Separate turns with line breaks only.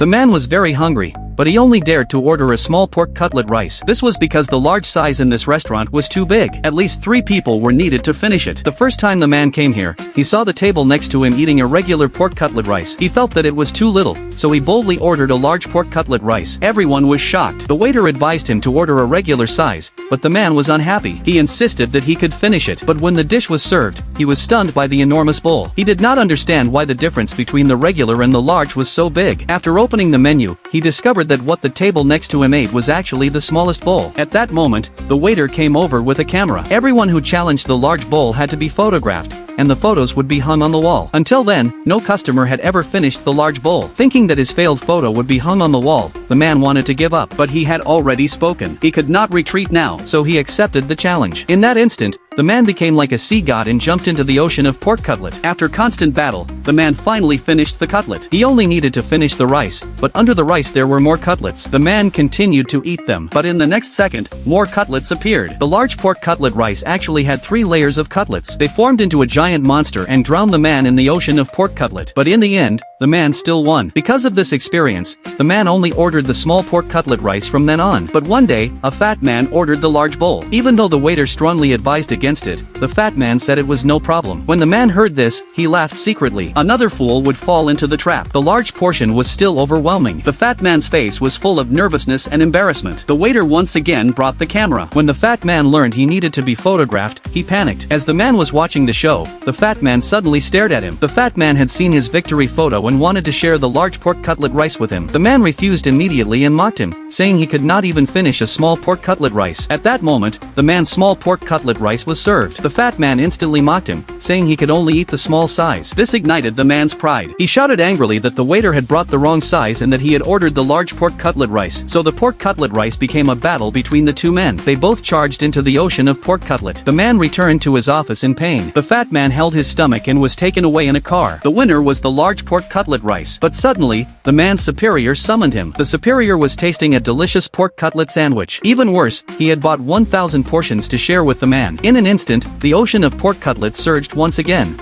The man was very hungry, but he only dared to order a small pork cutlet rice. This was because the large size in this restaurant was too big. At least 3 people were needed to finish it. The first time the man came here, he saw the table next to him eating a regular pork cutlet rice. He felt that it was too little, so he boldly ordered a large pork cutlet rice. Everyone was shocked. The waiter advised him to order a regular size, but the man was unhappy. He insisted that he could finish it. But when the dish was served, he was stunned by the enormous bowl. He did not understand why the difference between the regular and the large was so big. After opening the menu, he discovered that what the table next to him ate was actually the smallest bowl. At that moment, the waiter came over with a camera. Everyone who challenged the large bowl had to be photographed, and the photos would be hung on the wall. Until then, no customer had ever finished the large bowl. Thinking that his failed photo would be hung on the wall, the man wanted to give up, but he had already spoken. He could not retreat now, so he accepted the challenge. In that instant, the man became like a sea god and jumped into the ocean of pork cutlet. After constant battle, the man finally finished the cutlet. He only needed to finish the rice, but under the rice there were more cutlets. The man continued to eat them, but in the next second, more cutlets appeared. The large pork cutlet rice actually had 3 layers of cutlets. They formed into a giant monster and drowned the man in the ocean of pork cutlet. But in the end, the man still won. Because of this experience, the man only ordered the small pork cutlet rice from then on. But one day, a fat man ordered the large bowl. Even though the waiter strongly advised against it, the fat man said it was no problem. When the man heard this, he laughed secretly. Another fool would fall into the trap. The large portion was still overwhelming. The fat man's face was full of nervousness and embarrassment. The waiter once again brought the camera. When the fat man learned he needed to be photographed, he panicked. As the man was watching the show, the fat man suddenly stared at him. The fat man had seen his victory photo and wanted to share the large pork cutlet rice with him. The man refused immediately and mocked him, saying he could not even finish a small pork cutlet rice. At that moment, the man's small pork cutlet rice was served. The fat man instantly mocked him, saying he could only eat the small size. This ignited the man's pride. He shouted angrily that the waiter had brought the wrong size and that he had ordered the large pork cutlet rice. So the pork cutlet rice became a battle between the 2 men. They both charged into the ocean of pork cutlet. The man returned to his office in pain. The fat man held his stomach and was taken away in a car. The winner was the large pork cutlet rice. But suddenly, the man's superior summoned him. The superior was tasting a delicious pork cutlet sandwich. Even worse, he had bought 1,000 portions to share with the man. In an instant, the ocean of pork cutlets surged once again.